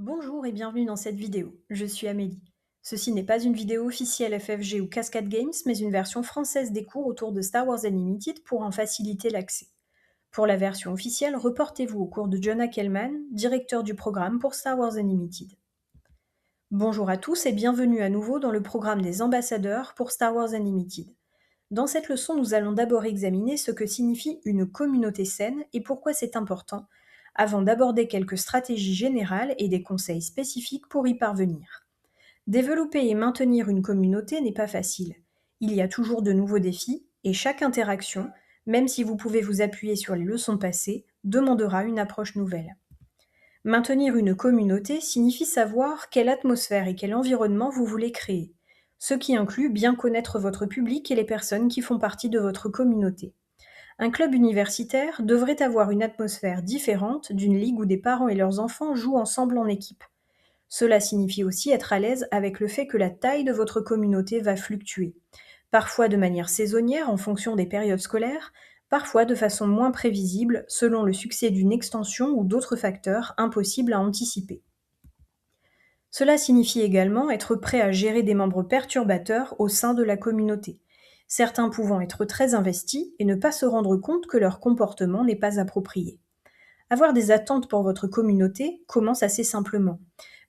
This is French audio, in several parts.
Bonjour et bienvenue dans cette vidéo. Je suis Amélie. Ceci n'est pas une vidéo officielle FFG ou Cascade Games, mais une version française des cours autour de Star Wars Unlimited pour en faciliter l'accès. Pour la version officielle, reportez-vous au cours de Jonah Kellman, directeur du programme pour Star Wars Unlimited. Bonjour à tous et bienvenue à nouveau dans le programme des ambassadeurs pour Star Wars Unlimited. Dans cette leçon, nous allons d'abord examiner ce que signifie une communauté saine et pourquoi c'est important, avant d'aborder quelques stratégies générales et des conseils spécifiques pour y parvenir. Développer et maintenir une communauté n'est pas facile. Il y a toujours de nouveaux défis et chaque interaction, même si vous pouvez vous appuyer sur les leçons passées, demandera une approche nouvelle. Maintenir une communauté signifie savoir quelle atmosphère et quel environnement vous voulez créer, ce qui inclut bien connaître votre public et les personnes qui font partie de votre communauté. Un club universitaire devrait avoir une atmosphère différente d'une ligue où des parents et leurs enfants jouent ensemble en équipe. Cela signifie aussi être à l'aise avec le fait que la taille de votre communauté va fluctuer, parfois de manière saisonnière en fonction des périodes scolaires, parfois de façon moins prévisible selon le succès d'une extension ou d'autres facteurs impossibles à anticiper. Cela signifie également être prêt à gérer des membres perturbateurs au sein de la communauté, certains pouvant être très investis et ne pas se rendre compte que leur comportement n'est pas approprié. Avoir des attentes pour votre communauté commence assez simplement,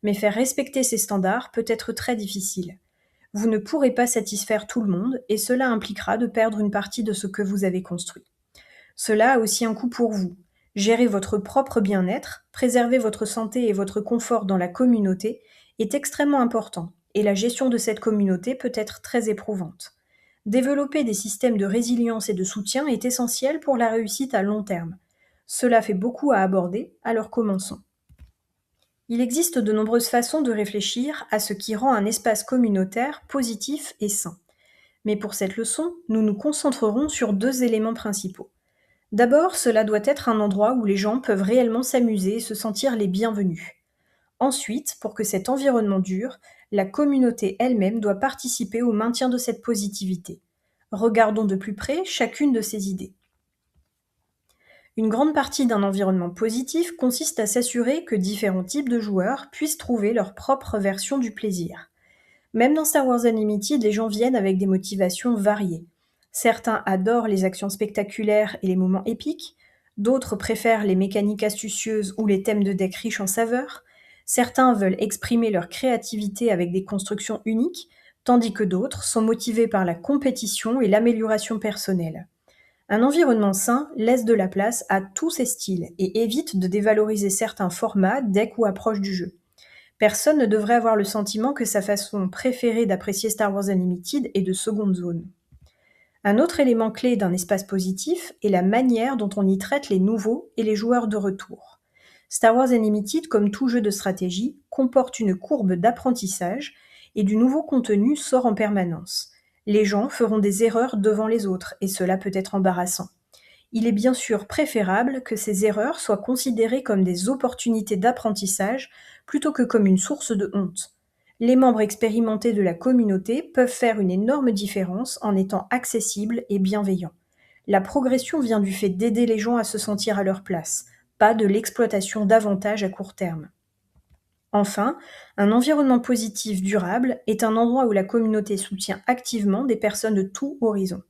mais faire respecter ces standards peut être très difficile. Vous ne pourrez pas satisfaire tout le monde et cela impliquera de perdre une partie de ce que vous avez construit. Cela a aussi un coût pour vous. Gérer votre propre bien-être, préserver votre santé et votre confort dans la communauté est extrêmement important et la gestion de cette communauté peut être très éprouvante. Développer des systèmes de résilience et de soutien est essentiel pour la réussite à long terme. Cela fait beaucoup à aborder, alors commençons. Il existe de nombreuses façons de réfléchir à ce qui rend un espace communautaire positif et sain. Mais pour cette leçon, nous nous concentrerons sur deux éléments principaux. D'abord, cela doit être un endroit où les gens peuvent réellement s'amuser et se sentir les bienvenus. Ensuite, pour que cet environnement dure, la communauté elle-même doit participer au maintien de cette positivité. Regardons de plus près chacune de ces idées. Une grande partie d'un environnement positif consiste à s'assurer que différents types de joueurs puissent trouver leur propre version du plaisir. Même dans Star Wars Unlimited, les gens viennent avec des motivations variées. Certains adorent les actions spectaculaires et les moments épiques, d'autres préfèrent les mécaniques astucieuses ou les thèmes de deck riches en saveurs, certains veulent exprimer leur créativité avec des constructions uniques, tandis que d'autres sont motivés par la compétition et l'amélioration personnelle. Un environnement sain laisse de la place à tous ces styles et évite de dévaloriser certains formats, decks ou approches du jeu. Personne ne devrait avoir le sentiment que sa façon préférée d'apprécier Star Wars Unlimited est de seconde zone. Un autre élément clé d'un espace positif est la manière dont on y traite les nouveaux et les joueurs de retour. Star Wars Unlimited, comme tout jeu de stratégie, comporte une courbe d'apprentissage et du nouveau contenu sort en permanence. Les gens feront des erreurs devant les autres et cela peut être embarrassant. Il est bien sûr préférable que ces erreurs soient considérées comme des opportunités d'apprentissage plutôt que comme une source de honte. Les membres expérimentés de la communauté peuvent faire une énorme différence en étant accessibles et bienveillants. La progression vient du fait d'aider les gens à se sentir à leur place, pas de l'exploitation d'avantages à court terme. Enfin, un environnement positif durable est un endroit où la communauté soutient activement des personnes de tout horizon.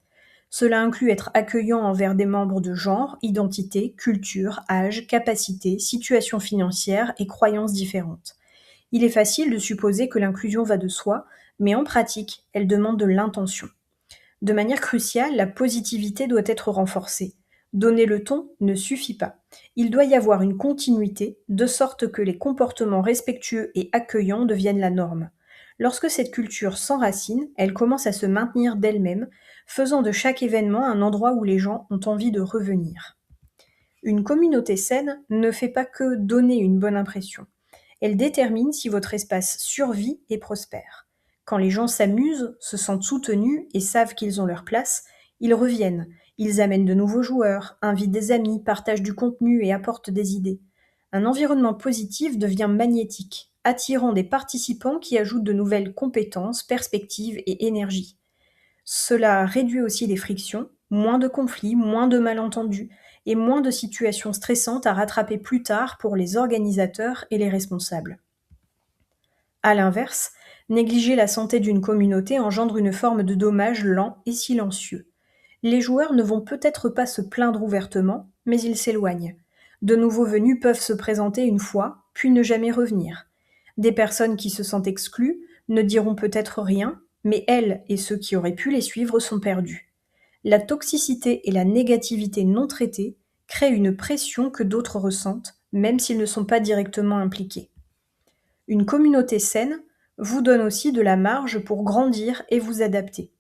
Cela inclut être accueillant envers des membres de genre, identité, culture, âge, capacité, situation financière et croyances différentes. Il est facile de supposer que l'inclusion va de soi, mais en pratique, elle demande de l'intention. De manière cruciale, la positivité doit être renforcée. Donner le ton ne suffit pas. Il doit y avoir une continuité, de sorte que les comportements respectueux et accueillants deviennent la norme. Lorsque cette culture s'enracine, elle commence à se maintenir d'elle-même, faisant de chaque événement un endroit où les gens ont envie de revenir. Une communauté saine ne fait pas que donner une bonne impression. Elle détermine si votre espace survit et prospère. Quand les gens s'amusent, se sentent soutenus et savent qu'ils ont leur place, ils reviennent. Ils amènent de nouveaux joueurs, invitent des amis, partagent du contenu et apportent des idées. Un environnement positif devient magnétique, attirant des participants qui ajoutent de nouvelles compétences, perspectives et énergie. Cela réduit aussi les frictions, moins de conflits, moins de malentendus et moins de situations stressantes à rattraper plus tard pour les organisateurs et les responsables. À l'inverse, négliger la santé d'une communauté engendre une forme de dommage lent et silencieux. Les joueurs ne vont peut-être pas se plaindre ouvertement, mais ils s'éloignent. De nouveaux venus peuvent se présenter une fois, puis ne jamais revenir. Des personnes qui se sentent exclues ne diront peut-être rien, mais elles et ceux qui auraient pu les suivre sont perdus. La toxicité et la négativité non traitées créent une pression que d'autres ressentent, même s'ils ne sont pas directement impliqués. Une communauté saine vous donne aussi de la marge pour grandir et vous adapter.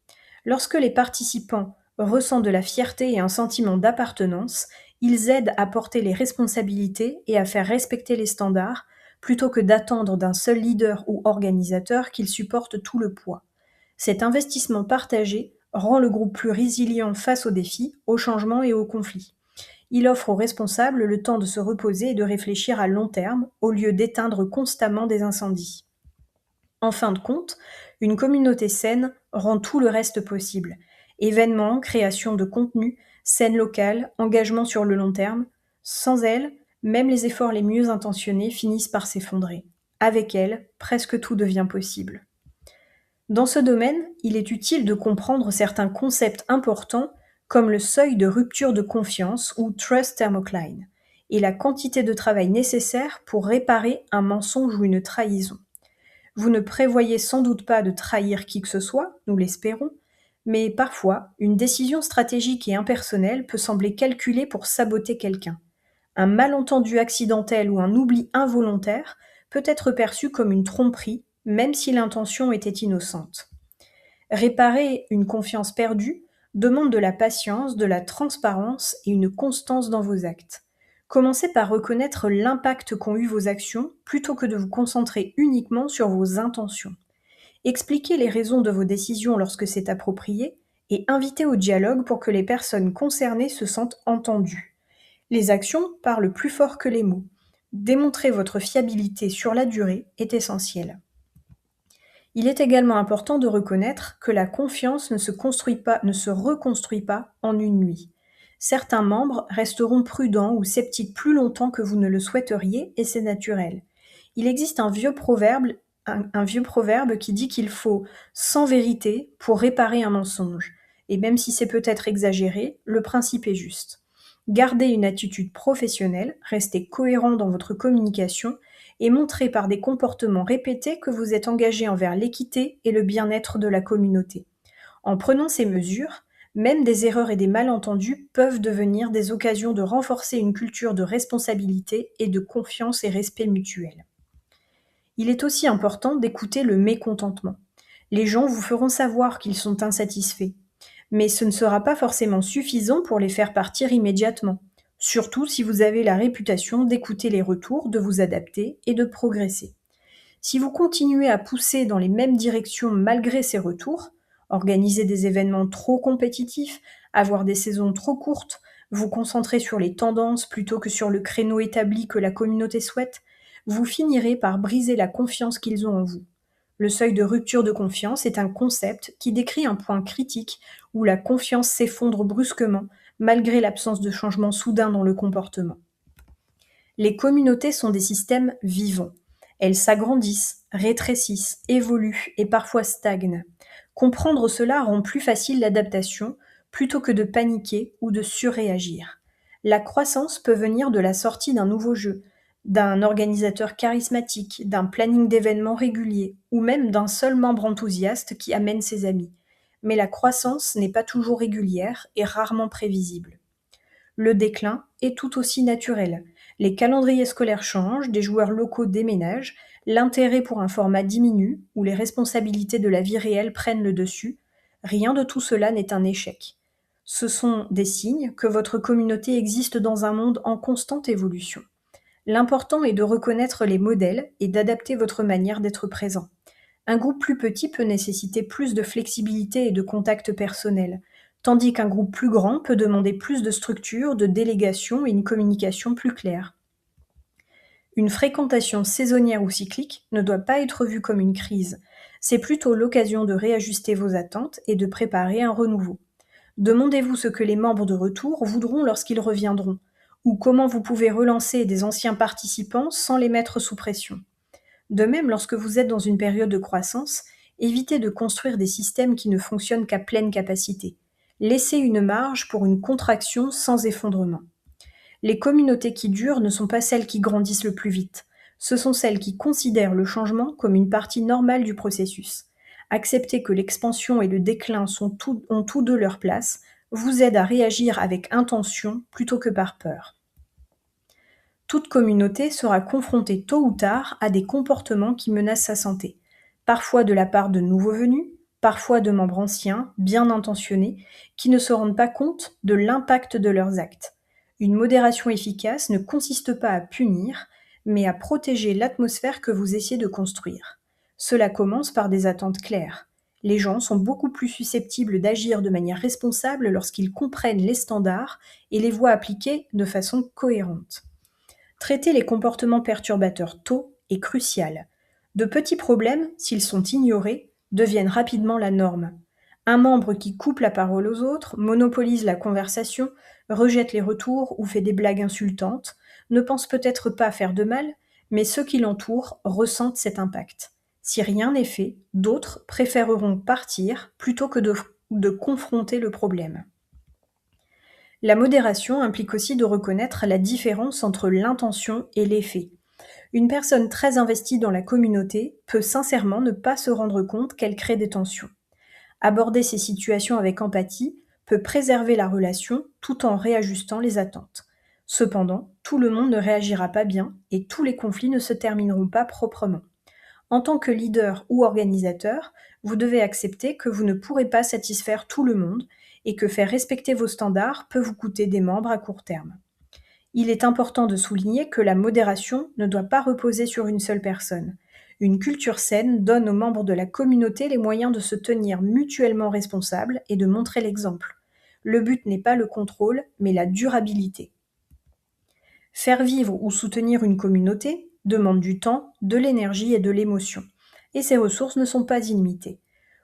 Lorsque les participants ressentent de la fierté et un sentiment d'appartenance, ils aident à porter les responsabilités et à faire respecter les standards, plutôt que d'attendre d'un seul leader ou organisateur qu'il supporte tout le poids. Cet investissement partagé rend le groupe plus résilient face aux défis, aux changements et aux conflits. Il offre aux responsables le temps de se reposer et de réfléchir à long terme, au lieu d'éteindre constamment des incendies. En fin de compte, une communauté saine rend tout le reste possible. Événements, création de contenu, scène locale, engagement sur le long terme. Sans elle, même les efforts les mieux intentionnés finissent par s'effondrer. Avec elle, presque tout devient possible. Dans ce domaine, il est utile de comprendre certains concepts importants comme le seuil de rupture de confiance ou trust thermocline et la quantité de travail nécessaire pour réparer un mensonge ou une trahison. Vous ne prévoyez sans doute pas de trahir qui que ce soit, nous l'espérons, mais parfois, une décision stratégique et impersonnelle peut sembler calculée pour saboter quelqu'un. Un malentendu accidentel ou un oubli involontaire peut être perçu comme une tromperie, même si l'intention était innocente. Réparer une confiance perdue demande de la patience, de la transparence et une constance dans vos actes. Commencez par reconnaître l'impact qu'ont eu vos actions plutôt que de vous concentrer uniquement sur vos intentions. Expliquez les raisons de vos décisions lorsque c'est approprié et invitez au dialogue pour que les personnes concernées se sentent entendues. Les actions parlent plus fort que les mots. Démontrer votre fiabilité sur la durée est essentiel. Il est également important de reconnaître que la confiance ne se reconstruit pas en une nuit. Certains membres resteront prudents ou sceptiques plus longtemps que vous ne le souhaiteriez et c'est naturel. Il existe un vieux proverbe qui dit qu'il faut 100 vérités pour réparer un mensonge. Et même si c'est peut-être exagéré, le principe est juste. Gardez une attitude professionnelle, restez cohérent dans votre communication et montrez par des comportements répétés que vous êtes engagé envers l'équité et le bien-être de la communauté. En prenant ces mesures, même des erreurs et des malentendus peuvent devenir des occasions de renforcer une culture de responsabilité et de confiance et respect mutuel. Il est aussi important d'écouter le mécontentement. Les gens vous feront savoir qu'ils sont insatisfaits, mais ce ne sera pas forcément suffisant pour les faire partir immédiatement, surtout si vous avez la réputation d'écouter les retours, de vous adapter et de progresser. Si vous continuez à pousser dans les mêmes directions malgré ces retours, organiser des événements trop compétitifs, avoir des saisons trop courtes, vous concentrer sur les tendances plutôt que sur le créneau établi que la communauté souhaite, vous finirez par briser la confiance qu'ils ont en vous. Le seuil de rupture de confiance est un concept qui décrit un point critique où la confiance s'effondre brusquement malgré l'absence de changement soudain dans le comportement. Les communautés sont des systèmes vivants. Elles s'agrandissent, rétrécissent, évoluent et parfois stagnent. Comprendre cela rend plus facile l'adaptation plutôt que de paniquer ou de surréagir. La croissance peut venir de la sortie d'un nouveau jeu, d'un organisateur charismatique, d'un planning d'événements régulier ou même d'un seul membre enthousiaste qui amène ses amis. Mais la croissance n'est pas toujours régulière et rarement prévisible. Le déclin est tout aussi naturel. Les calendriers scolaires changent, des joueurs locaux déménagent, l'intérêt pour un format diminue ou les responsabilités de la vie réelle prennent le dessus. Rien de tout cela n'est un échec. Ce sont des signes que votre communauté existe dans un monde en constante évolution. L'important est de reconnaître les modèles et d'adapter votre manière d'être présent. Un groupe plus petit peut nécessiter plus de flexibilité et de contact personnel, tandis qu'un groupe plus grand peut demander plus de structure, de délégation et une communication plus claire. Une fréquentation saisonnière ou cyclique ne doit pas être vue comme une crise. C'est plutôt l'occasion de réajuster vos attentes et de préparer un renouveau. Demandez-vous ce que les membres de retour voudront lorsqu'ils reviendront, ou comment vous pouvez relancer des anciens participants sans les mettre sous pression. De même, lorsque vous êtes dans une période de croissance, évitez de construire des systèmes qui ne fonctionnent qu'à pleine capacité. Laissez une marge pour une contraction sans effondrement. Les communautés qui durent ne sont pas celles qui grandissent le plus vite. Ce sont celles qui considèrent le changement comme une partie normale du processus. Accepter que l'expansion et le déclin ont tous deux leur place vous aide à réagir avec intention plutôt que par peur. Toute communauté sera confrontée tôt ou tard à des comportements qui menacent sa santé, parfois de la part de nouveaux venus, parfois de membres anciens, bien intentionnés, qui ne se rendent pas compte de l'impact de leurs actes. Une modération efficace ne consiste pas à punir, mais à protéger l'atmosphère que vous essayez de construire. Cela commence par des attentes claires. Les gens sont beaucoup plus susceptibles d'agir de manière responsable lorsqu'ils comprennent les standards et les voient appliqués de façon cohérente. Traiter les comportements perturbateurs tôt est crucial. De petits problèmes, s'ils sont ignorés, deviennent rapidement la norme. Un membre qui coupe la parole aux autres, monopolise la conversation, rejette les retours ou fait des blagues insultantes, ne pense peut-être pas faire de mal, mais ceux qui l'entourent ressentent cet impact. Si rien n'est fait, d'autres préféreront partir plutôt que de confronter le problème. La modération implique aussi de reconnaître la différence entre l'intention et l'effet. Une personne très investie dans la communauté peut sincèrement ne pas se rendre compte qu'elle crée des tensions. Aborder ces situations avec empathie peut préserver la relation tout en réajustant les attentes. Cependant, tout le monde ne réagira pas bien et tous les conflits ne se termineront pas proprement. En tant que leader ou organisateur, vous devez accepter que vous ne pourrez pas satisfaire tout le monde et que faire respecter vos standards peut vous coûter des membres à court terme. Il est important de souligner que la modération ne doit pas reposer sur une seule personne. Une culture saine donne aux membres de la communauté les moyens de se tenir mutuellement responsables et de montrer l'exemple. Le but n'est pas le contrôle, mais la durabilité. Faire vivre ou soutenir une communauté demande du temps, de l'énergie et de l'émotion. Et ces ressources ne sont pas illimitées.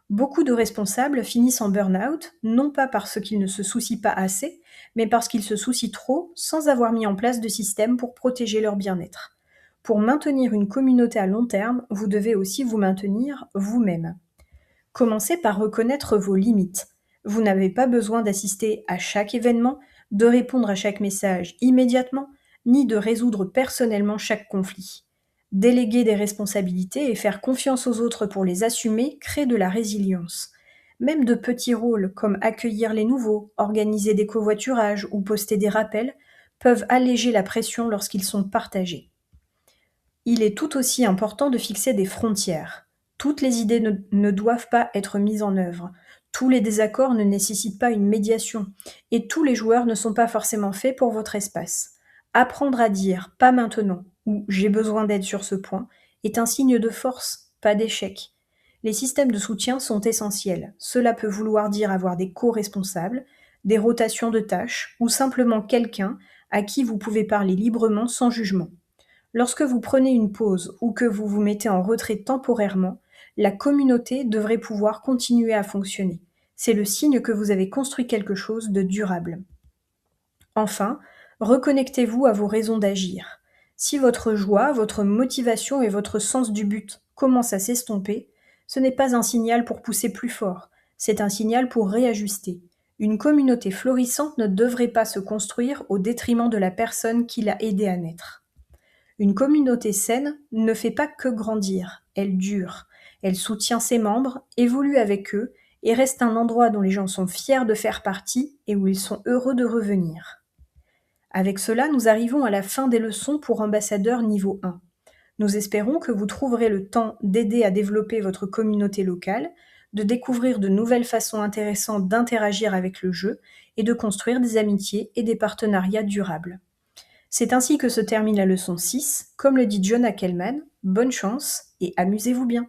Beaucoup de responsables finissent en burn-out, non pas parce qu'ils ne se soucient pas assez, mais parce qu'ils se soucient trop sans avoir mis en place de système pour protéger leur bien-être. Pour maintenir une communauté à long terme, vous devez aussi vous maintenir vous-même. Commencez par reconnaître vos limites. Vous n'avez pas besoin d'assister à chaque événement, de répondre à chaque message immédiatement, ni de résoudre personnellement chaque conflit. Déléguer des responsabilités et faire confiance aux autres pour les assumer crée de la résilience. Même de petits rôles comme accueillir les nouveaux, organiser des covoiturages ou poster des rappels peuvent alléger la pression lorsqu'ils sont partagés. Il est tout aussi important de fixer des frontières. Toutes les idées ne doivent pas être mises en œuvre. Tous les désaccords ne nécessitent pas une médiation et tous les joueurs ne sont pas forcément faits pour votre espace. Apprendre à dire « pas maintenant » ou « j'ai besoin d'aide sur ce point » est un signe de force, pas d'échec. Les systèmes de soutien sont essentiels. Cela peut vouloir dire avoir des co-responsables, des rotations de tâches ou simplement quelqu'un à qui vous pouvez parler librement sans jugement. Lorsque vous prenez une pause ou que vous vous mettez en retrait temporairement, la communauté devrait pouvoir continuer à fonctionner. C'est le signe que vous avez construit quelque chose de durable. Enfin, reconnectez-vous à vos raisons d'agir. Si votre joie, votre motivation et votre sens du but commencent à s'estomper, ce n'est pas un signal pour pousser plus fort, c'est un signal pour réajuster. Une communauté florissante ne devrait pas se construire au détriment de la personne qui l'a aidée à naître. Une communauté saine ne fait pas que grandir, elle dure. Elle soutient ses membres, évolue avec eux et reste un endroit dont les gens sont fiers de faire partie et où ils sont heureux de revenir. Avec cela, nous arrivons à la fin des leçons pour ambassadeur niveau 1. Nous espérons que vous trouverez le temps d'aider à développer votre communauté locale, de découvrir de nouvelles façons intéressantes d'interagir avec le jeu et de construire des amitiés et des partenariats durables. C'est ainsi que se termine la leçon 6. Comme le dit John Ackelman, bonne chance et amusez-vous bien.